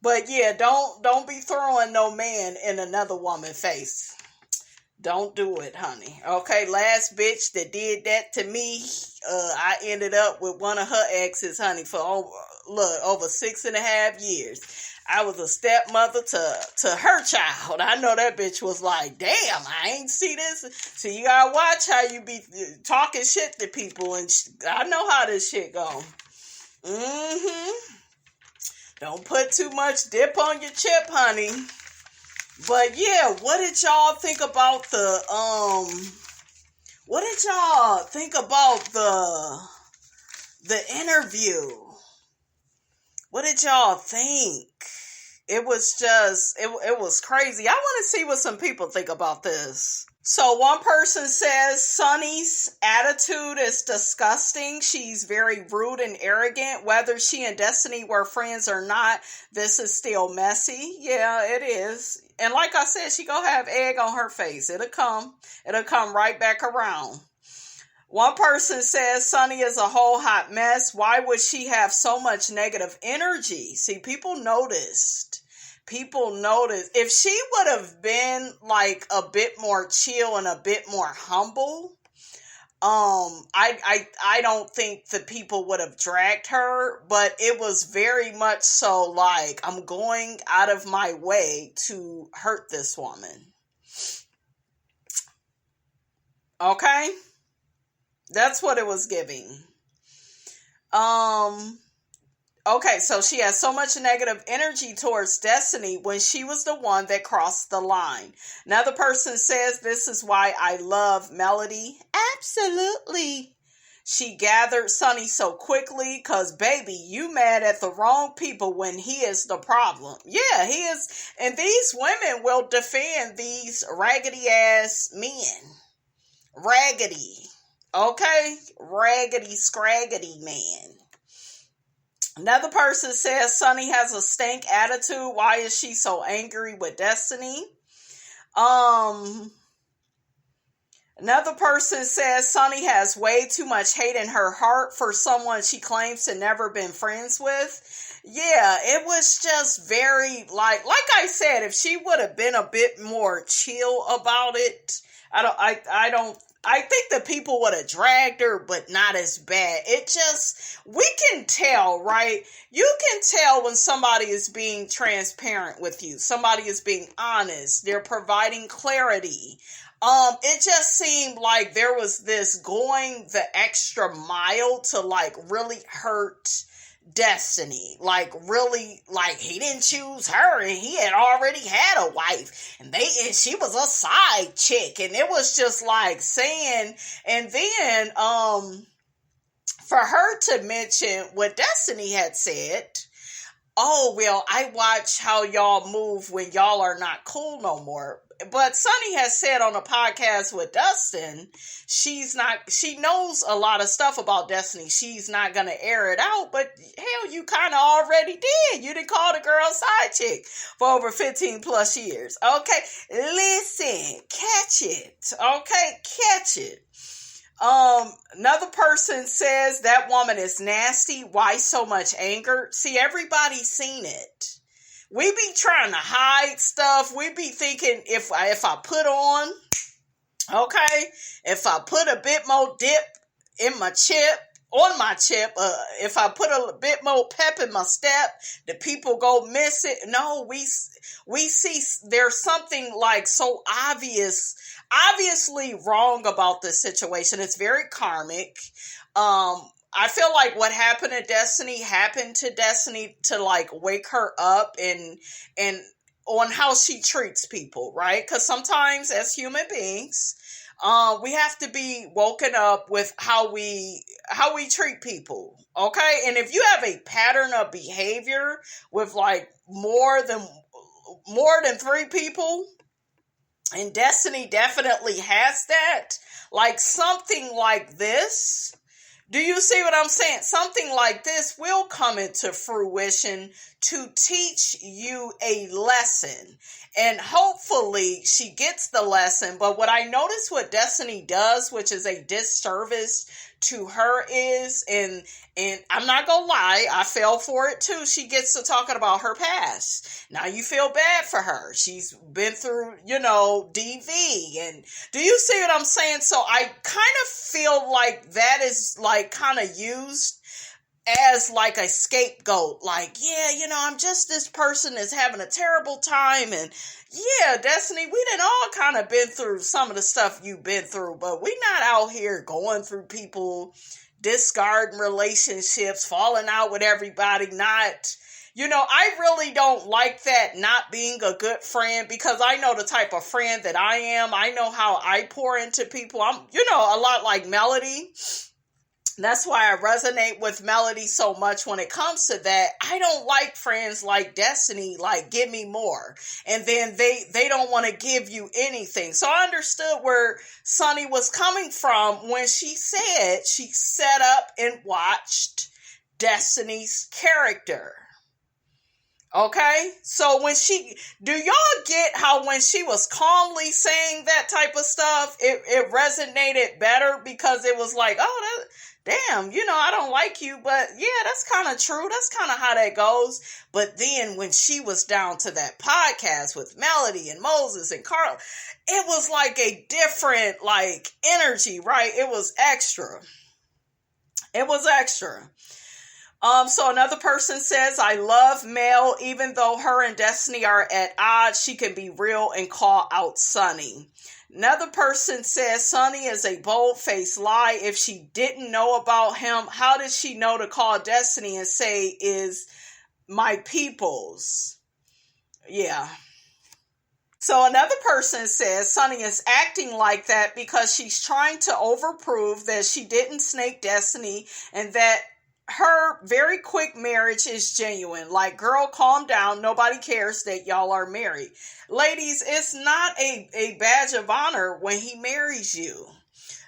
But yeah, don't be throwing no man in another woman's face. Don't do it, honey. Okay, last bitch that did that to me, I ended up with one of her exes, honey, for over 6.5 years. I was a stepmother to her child. I know that bitch was like, damn, I ain't see this. So you gotta watch how you be talking shit to people, and I know how this shit go. Don't put too much dip on your chip, honey. But yeah, what did y'all think about the interview? What did y'all think? it was just, it was crazy. I want to see what some people think about this. So one person says Sunni's attitude is disgusting. She's very rude and arrogant. Whether she and Destiny were friends or not, this is still messy. Yeah, it is. And like I said, she gonna have egg on her face. It'll come right back around. One person says Sunni is a whole hot mess. Why would she have so much negative energy? See, people noticed. If she would have been like a bit more chill and a bit more humble, I don't think the people would have dragged her, but it was very much so like, I'm going out of my way to hurt this woman. Okay? That's what it was giving. Okay, so she has so much negative energy towards Destiny when she was the one that crossed the line. Another person says, this is why I love Melody. Absolutely. She gathered Sunni so quickly because, baby, you mad at the wrong people when he is the problem. Yeah, he is. And these women will defend these raggedy ass men. Raggedy. Okay? Raggedy, scraggedy man. Another person says Sunni has a stank attitude. Why is she so angry with Destiny? Another person says Sunni has way too much hate in her heart for someone she claims to never been friends with. Yeah, it was just very like I said, if she would have been a bit more chill about it, I think the people would have dragged her, but not as bad. We can tell, right? You can tell when somebody is being transparent with you. Somebody is being honest. They're providing clarity. It just seemed like there was this going the extra mile to like really hurt Destiny, like really, like he didn't choose her and he had already had a wife and she was a side chick, and it was just like saying, and then for her to mention what Destiny had said, oh well, I watch how y'all move when y'all are not cool no more. But Sunni has said on a podcast with Dustin, she knows a lot of stuff about Destiny. She's not going to air it out, but hell, you kind of already did. You didn't call the girl side chick for over 15 plus years. Okay, listen, catch it. Okay, catch it. Another person says that woman is nasty. Why so much anger? See, everybody's seen it. We be trying to hide stuff. We be thinking if I put on, okay, if I put a bit more dip in my chip, on my chip, if I put a bit more pep in my step, the people go miss it. No, we see there's something like so obviously wrong about this situation. It's very karmic. I feel like what happened to Destiny to like wake her up and on how she treats people, right? Because sometimes as human beings, we have to be woken up with how we treat people, okay? And if you have a pattern of behavior with like more than 3 people, and Destiny definitely has that, like something like this. Do you see what I'm saying? Something like this will come into fruition to teach you a lesson. And hopefully she gets the lesson. But what I notice what Destiny does, which is a disservice to her, is, and I'm not gonna lie, I fell for it too. She gets to talking about her past. Now you feel bad for her. She's been through, DV. And do you see what I'm saying? So I kind of feel like that is like kind of used as like a scapegoat. Like, yeah, I'm just this person that's having a terrible time. And yeah, Destiny, we done all kind of been through some of the stuff you've been through, but we not out here going through people, discarding relationships, falling out with everybody, not, I really don't like that, not being a good friend, because I know the type of friend that I am. I know how I pour into people. I'm, a lot like Melody. That's why I resonate with Melody so much when it comes to that. I don't like friends like Destiny, like give me more. And then they don't want to give you anything. So I understood where Sunni was coming from when she said she sat up and watched Destiny's character. Okay, so do y'all get how when she was calmly saying that type of stuff, it resonated better because it was like, oh, damn, I don't like you, but yeah, that's kind of true. That's kind of how that goes. But then when she was down to that podcast with Melody and Moses and Carl, it was like a different like energy, right? It was extra. It was extra. So another person says, I love Mel, even though her and Destiny are at odds, she can be real and call out Sunni. Another person says, Sunni is a bold-faced lie. If she didn't know about him, how did she know to call Destiny and say, is my people's? Yeah. So another person says, Sunni is acting like that because she's trying to overprove that she didn't snake Destiny and that her very quick marriage is genuine. Like, girl, calm down. Nobody cares that y'all are married. Ladies, it's not a badge of honor when he marries you.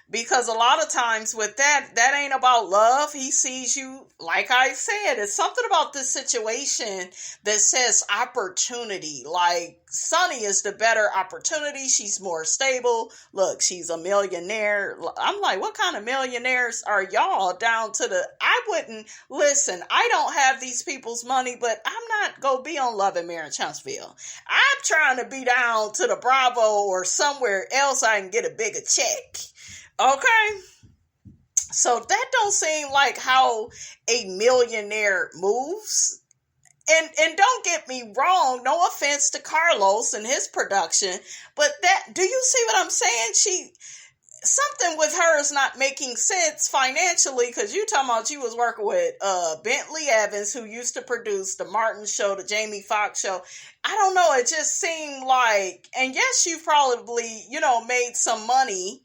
Because a lot of times with that ain't about love. He sees you, like I said, it's something about this situation that says opportunity. Like, Sunni is the better opportunity. She's more stable. Look, she's a millionaire. I'm like, what kind of millionaires are y'all down to I wouldn't, listen, I don't have these people's money, but I'm not going to be on Love and Marriage Huntsville. I'm trying to be down to the Bravo or somewhere else I can get a bigger check. Okay, so that don't seem like how a millionaire moves. And don't get me wrong, no offense to Carlos and his production, but do you see what I'm saying? Something with her is not making sense financially, because you talking about you was working with Bentley Evans, who used to produce the Martin Show, the Jamie Foxx Show. I don't know, it just seemed like, and yes, you probably, made some money,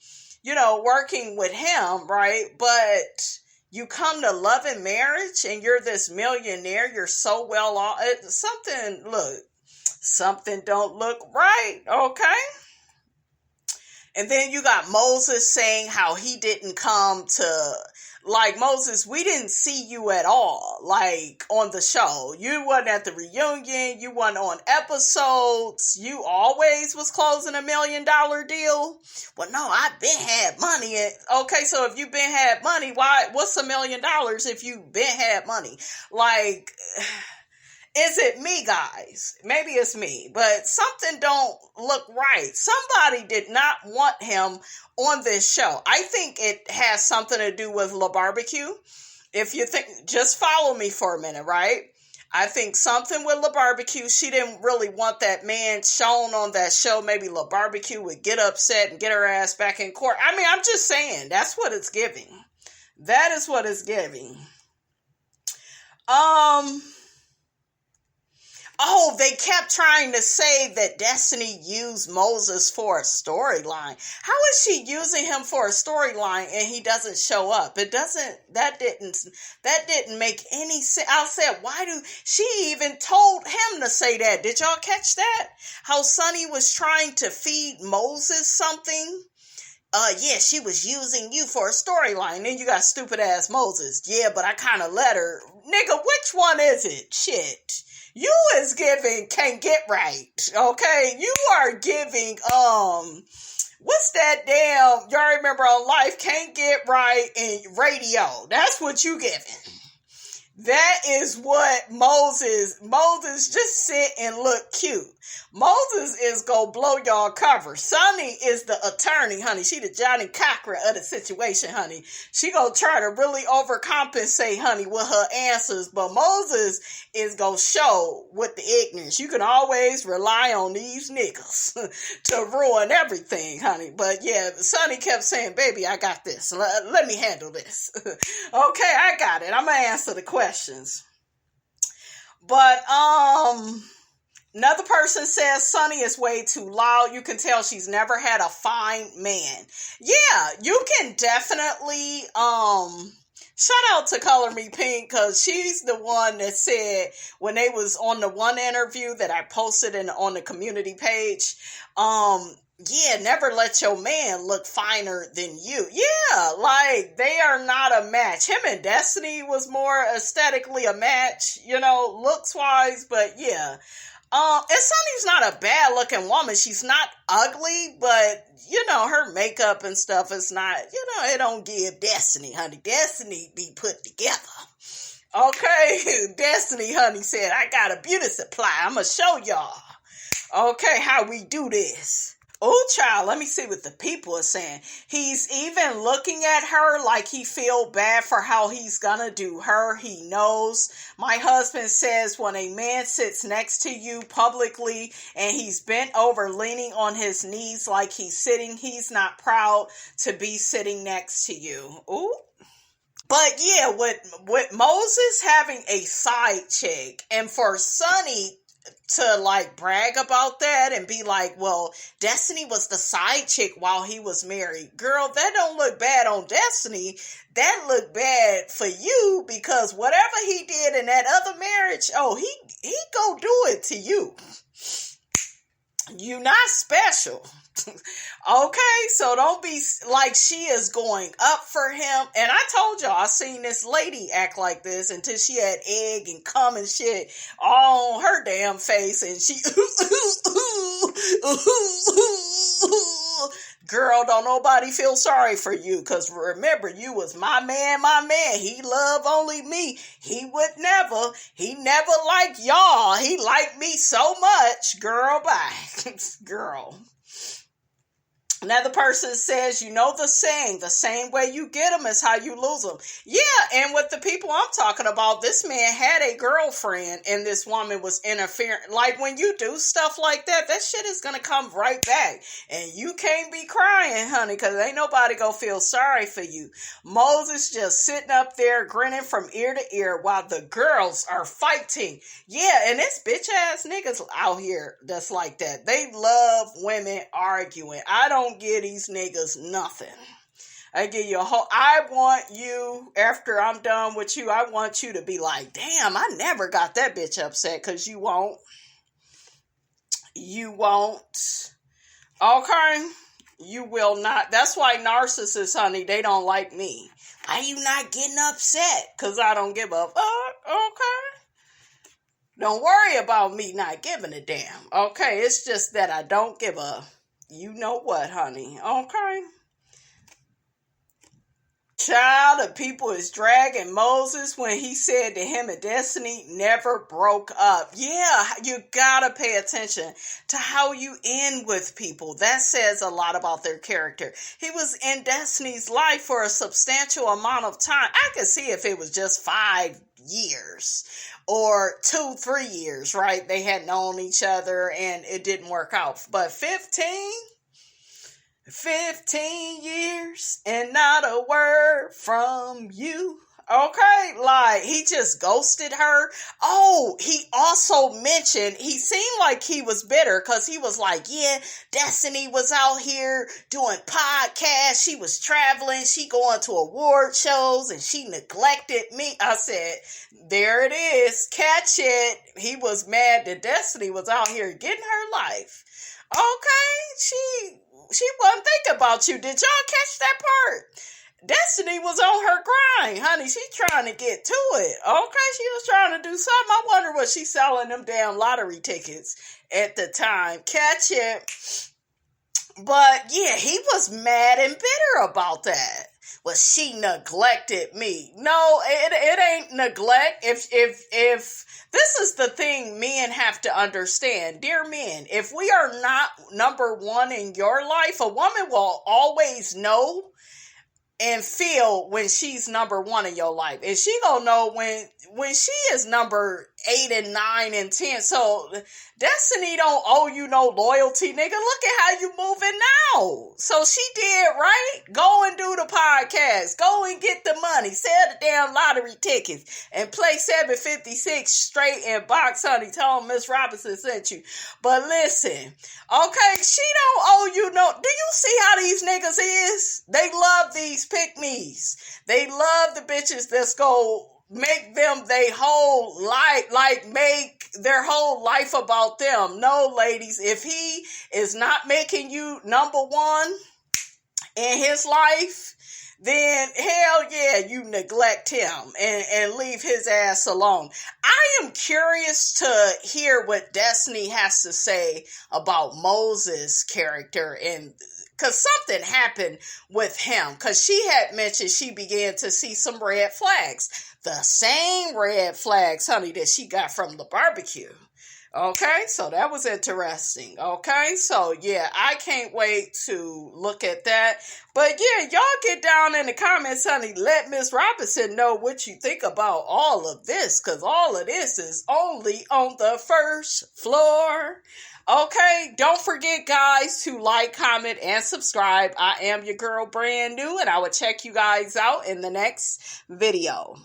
working with him, right? But you come to Love and Marriage and you're this millionaire, you're so well off. Something don't look right, okay? And then you got Moses saying how he didn't come to, like, Moses, we didn't see you at all, like, on the show. You wasn't at the reunion. You wasn't on episodes. You always was closing $1 million deal. Well, no, I been had money. Okay, so if you been had money, what's $1 million if you been had money? Like, is it me, guys? Maybe it's me, but something don't look right. Somebody did not want him on this show. I think it has something to do with La Barbecue. If you think, just follow me for a minute, right? I think something with La Barbecue. She didn't really want that man shown on that show. Maybe La Barbecue would get upset and get her ass back in court. I mean, I'm just saying, that's what it's giving. That is what it's giving. Oh, they kept trying to say that Destiny used Moses for a storyline. How is she using him for a storyline and he doesn't show up? That didn't make any sense. I said, she even told him to say that. Did y'all catch that? How Sunni was trying to feed Moses something? Yeah, she was using you for a storyline. Then you got stupid ass Moses. Yeah, but I kind of let her. Nigga, which one is it? Shit. You is giving can't get right, okay? You are giving, what's that damn, y'all remember on Life, can't get right in radio. That's what you giving. That is what Moses just sit and look cute. Moses is gonna blow y'all cover. Sunni is the attorney, honey. She the Johnny Cochran of the situation, honey. She gonna try to really overcompensate, honey, with her answers. But Moses is gonna show with the ignorance. You can always rely on these niggas to ruin everything, honey. But yeah, Sunni kept saying, baby, I got this. Let me handle this. Okay, I got it. I'm gonna answer the questions. But, another person says Sunni is way too loud. You can tell she's never had a fine man. Yeah, you can definitely, Shout out to Color Me Pink, because she's the one that said when they was on the one interview that I posted on the community page, yeah, never let your man look finer than you. Yeah, like they are not a match. Him and Destiny was more aesthetically a match, looks wise, but yeah. And Sunny's not a bad looking woman. She's not ugly, but her makeup and stuff is not, it don't give Destiny, honey. Destiny be put together. Okay, Destiny, honey, said, I got a beauty supply. I'm going to show y'all, okay, how we do this. Oh, child, let me see what the people are saying. He's even looking at her like he feel bad for how he's gonna do her. He knows. My husband says when a man sits next to you publicly and he's bent over leaning on his knees like he's sitting, he's not proud to be sitting next to you. Ooh. But yeah, with Moses having a side chick and for Sunny to like brag about that and be like, well, Destiny was the side chick while he was married. Girl, that don't look bad on Destiny. That look bad for you, because whatever he did in that other marriage, he go do it to you. You not special. Okay, so don't be like she is going up for him. And I told y'all, I seen this lady act like this until she had egg and cum and shit all on her damn face, and she girl, don't nobody feel sorry for you, because remember, you was my man. He love only me. He never like y'all. He liked me so much. Girl, bye. Girl. Another person says, the saying, the same way you get them is how you lose them. Yeah, and with the people I'm talking about, this man had a girlfriend and this woman was interfering. Like when you do stuff like that, that shit is going to come right back. And you can't be crying, honey, because ain't nobody going to feel sorry for you. Moses just sitting up there grinning from ear to ear while the girls are fighting. Yeah, and it's bitch ass niggas out here that's like that. They love women arguing. I don't give these niggas nothing. I give you I want you, after I'm done with you, I want you to be like, damn, I never got that bitch upset, because you won't. You won't. Okay? You will not. That's why narcissists, honey, they don't like me. Why you not getting upset? Because I don't give a fuck. Okay? Don't worry about me not giving a damn. Okay? It's just that I don't give a you know what, honey. Okay? Child, the people is dragging Moses when he said that him and Destiny never broke up. Yeah, you gotta pay attention to how you end with people. That says a lot about their character. He was in Destiny's life for a substantial amount of time. I could see if it was just 5 years or 2-3 years, right? They had known each other and it didn't work out. But 15 years and not a word from you. Okay, like he just ghosted her. Oh, he also mentioned, he seemed like he was bitter because he was like, yeah, Destiny was out here doing podcasts. She was traveling. She going to award shows and she neglected me. I said, there it is. Catch it. He was mad that Destiny was out here getting her life. Okay, she wasn't thinking about you. Did y'all catch that part? Destiny was on her grind, honey. She trying to get to it. Okay, she was trying to do something. I wonder what she's selling them damn lottery tickets at the time. Catch it. But yeah, he was mad and bitter about that. Well, she neglected me. No, it ain't neglect. If this is the thing men have to understand, dear men, if we are not number one in your life, a woman will always know and feel when she's number one in your life. And she gonna know when she is number 8 and 9 and 10. So Destiny don't owe you no loyalty, nigga. Look at how you moving now. So she did right. Go and do the podcast. Go and get the money. Sell the damn lottery tickets and play 756 straight in box, honey. Tell them Miss Robinson sent you. But listen, okay, she don't owe you no. Do you see how these niggas is? They love these pick-me's. They love the bitches that's go make them they whole life, like make their whole life about them. No, ladies, if he is not making you number one in his life, then hell yeah, you neglect him and leave his ass alone. I am curious to hear what Destiny has to say about Moses' character, and because something happened with him, because she had mentioned she began to see some red flags. The same red flags, honey, that she got from the barbecue. Okay, so that was interesting. Okay, so yeah, I can't wait to look at that. But yeah, y'all get down in the comments, honey. Let Miss Robinson know what you think about all of this, because all of this is only on the first floor. Okay, don't forget, guys, to like, comment, and subscribe. I am your girl, Brand New, and I will check you guys out in the next video.